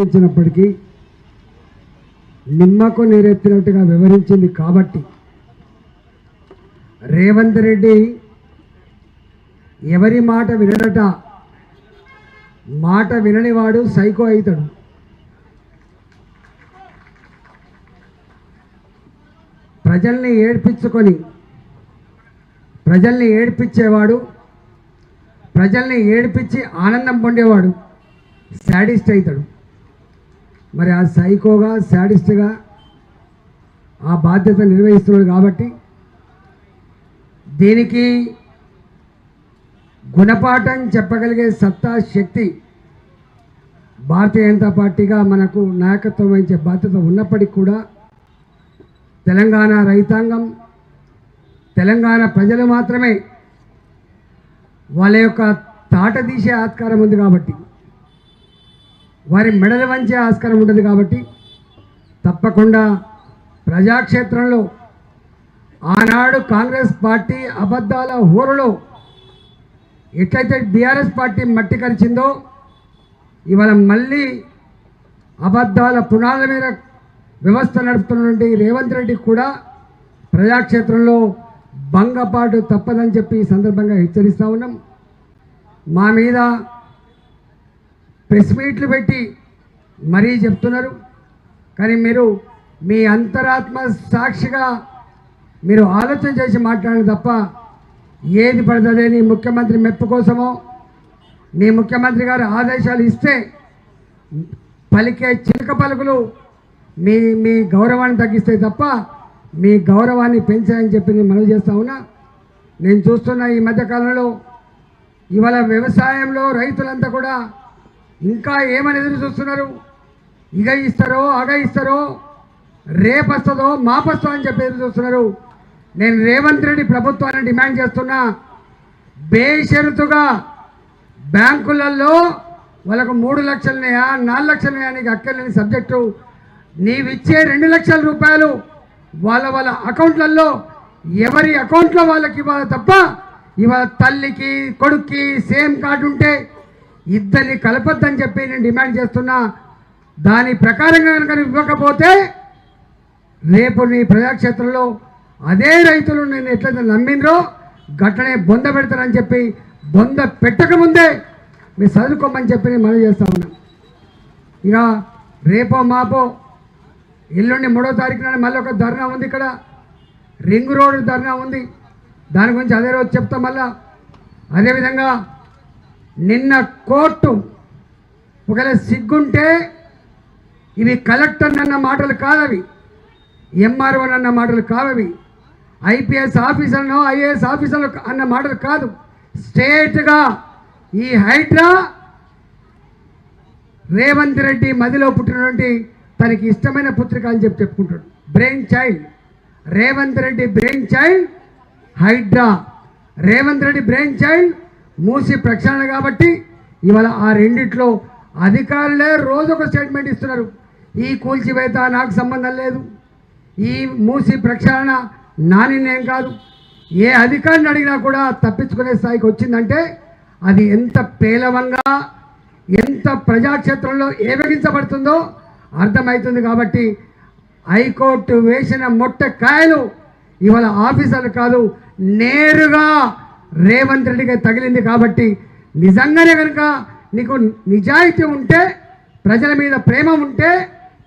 ఇచ్చినప్పటికీ నిమ్మకు నీరెత్తినట్టుగా వివరించింది కాబట్టి రేవంత్ రెడ్డి ఎవరి మాట వినడట, మాట విననివాడు సైకో అవుతాడు. ప్రజల్ని ఏడ్పించుకొని ప్రజల్ని ఏడ్పించేవాడు, ప్రజల్ని ఏడ్పించి ఆనందం పొందేవాడు శాడిస్ట్ అవుతాడు. మరి ఆ సైకోగా శాడిస్ట్గా ఆ బాధ్యత నిర్వహిస్తున్నాడు కాబట్టి దీనికి గుణపాఠం చెప్పగలిగే సత్తా శక్తి భారతీయ జనతా పార్టీగా మనకు నాయకత్వం వహించే బాధ్యత ఉన్నప్పటికీ కూడా తెలంగాణ రైతాంగం, తెలంగాణ ప్రజలు మాత్రమే వాళ్ళ యొక్క తాట తీసే ఆస్కారం ఉంది కాబట్టి, వారి మెడలు వంచే ఆస్కారం ఉంటుంది కాబట్టి తప్పకుండా ప్రజాక్షేత్రంలో ఆనాడు కాంగ్రెస్ పార్టీ అబద్ధాల హోరులో ఎట్లయితే బీఆర్ఎస్ పార్టీ మట్టి కరిచిందో ఇవాళ మళ్ళీ అబద్ధాల పునాదుల మీద వ్యవస్థ నడుపుతున్నటువంటి రేవంత్ రెడ్డి కూడా ప్రజాక్షేత్రంలో భంగపాటు తప్పదని చెప్పి ఈ సందర్భంగా హెచ్చరిస్తూ ఉన్నాం. మా మీద ప్రెస్ మీట్లు పెట్టి మరీ చెప్తున్నారు, కానీ మీరు మీ అంతరాత్మ సాక్షిగా మీరు ఆలోచన చేసి మాట్లాడండి తప్ప ఏది పడుతుంది నీ ముఖ్యమంత్రి మెప్పు కోసమో నీ ముఖ్యమంత్రి గారు ఆదేశాలు ఇస్తే పలికే చిలక పలుకులు మీ మీ గౌరవాన్ని తగ్గిస్తాయి తప్ప మీ గౌరవాన్ని పెంచాయని చెప్పి నేను మనవి చేస్తా ఉన్నా. నేను చూస్తున్న ఈ మధ్యకాలంలో ఇవాళ వ్యవసాయంలో రైతులంతా కూడా ఇంకా ఏమని ఎదురు చూస్తున్నారు, ఇగ ఇస్తారో అగ ఇస్తారో రేపు వస్తుందో మాపొస్తో అని చెప్పి ఎదురు చూస్తున్నారు. నేను రేవంత్ రెడ్డి ప్రభుత్వాన్ని డిమాండ్ చేస్తున్నా, బేషరతుగా బ్యాంకులలో వాళ్ళకు 3 లక్షలున్నాయా 4 లక్షలున్నాయా నీకు అక్కర్లేని సబ్జెక్టు, నీవిచ్చే 2 లక్షల రూపాయలు వాళ్ళ అకౌంట్లలో ఎవరి అకౌంట్లో వాళ్ళకి ఇవ్వాలి తప్ప ఇవాళ తల్లికి కొడుక్కి సేమ్ కార్డు ఉంటే ఇద్దరిని కలపొద్దని చెప్పి నేను డిమాండ్ చేస్తున్నా. దాని ప్రకారంగా కనుక ఇవ్వకపోతే రేపు నీ ప్రజాక్షేత్రంలో అదే రైతులు నేను ఎట్లయితే నమ్మిండ్రో గట్టనే బొంద పెడతారని చెప్పి బొంద పెట్టకముందే మీరు చదువుకోమని చెప్పి నేను మనవి చేస్తా ఉన్నా. ఇక రేపో మాపో ఎల్లుండి 3వ తారీఖు నాడు మళ్ళీ ఒక ధర్నా ఉంది, ఇక్కడ రింగ్ రోడ్ ధర్నా ఉంది, దాని గురించి అదే రోజు చెప్తాం. మళ్ళా అదేవిధంగా నిన్న కోర్టు ఒకవేళ సిగ్గుంటే ఇవి కలెక్టర్ అన్న మాటలు కాదవి, ఎంఆర్ఓ అన్న మాటలు కావవి, ఐపీఎస్ ఆఫీసర్నో ఐఏఎస్ ఆఫీసర్లు అన్న మాటలు కాదు. స్ట్రేట్గా ఈ హైడ్రా రేవంత్ రెడ్డి మదిలో పుట్టినటువంటి తనకి ఇష్టమైన పుత్రిక అని చెప్పి చెప్పుకుంటాడు. Brain child Revanth Reddy, brain child HYDRAA. Revanth Reddy brain child Musi ప్రక్షాళన కాబట్టి ఇవాళ ఆ రెండిట్లో అధికారులే రోజొక స్టేట్మెంట్ ఇస్తున్నారు. ఈ కూల్చివేత నాకు సంబంధం లేదు, ఈ మూసి ప్రక్షాళన నా నిర్ణయం కాదు. ఏ అధికారిని అడిగినా కూడా తప్పించుకునే స్థాయికి వచ్చిందంటే అది ఎంత పేలవంగా ఎంత ప్రజాక్షేత్రంలో ఏవగించబడుతుందో అర్థమవుతుంది. కాబట్టి హైకోర్టు వేసిన మొట్టకాయలు ఇవాళ ఆఫీసర్లు కాదు నేరుగా రేవంత్ రెడ్డికి తగిలింది. కాబట్టి నిజంగానే కనుక నీకు నిజాయితీ ఉంటే, ప్రజల మీద ప్రేమ ఉంటే,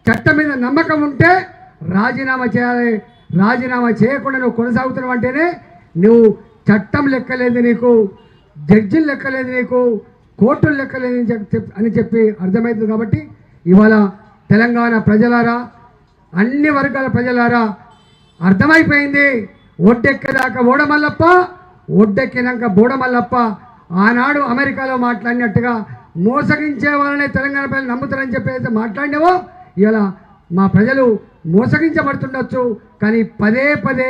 చట్టం మీద నమ్మకం ఉంటే రాజీనామా చేయాలి. రాజీనామా చేయకుండా నువ్వు కొనసాగుతున్నావు అంటేనే నువ్వు చట్టం లెక్కలేదు నీకు, జడ్జిలు లెక్కలేదు నీకు, కోర్టులు లెక్కలేదు అని చెప్పి అర్థమవుతుంది. కాబట్టి ఇవాళ తెలంగాణ ప్రజలారా, అన్ని వర్గాల ప్రజలారా అర్థమైపోయింది. ఒడ్డెక్కేదాకా ఓడమల్లప్ప, ఒడ్డెక్కినాక బోడమల్లప్ప. ఆనాడు అమెరికాలో మాట్లాడినట్టుగా మోసగించే వాళ్ళనే తెలంగాణ ప్రజలు నమ్ముతారని చెప్పి అయితే మాట్లాడినావో ఇవాళ మా ప్రజలు మోసగించబడుతుండొచ్చు, కానీ పదే పదే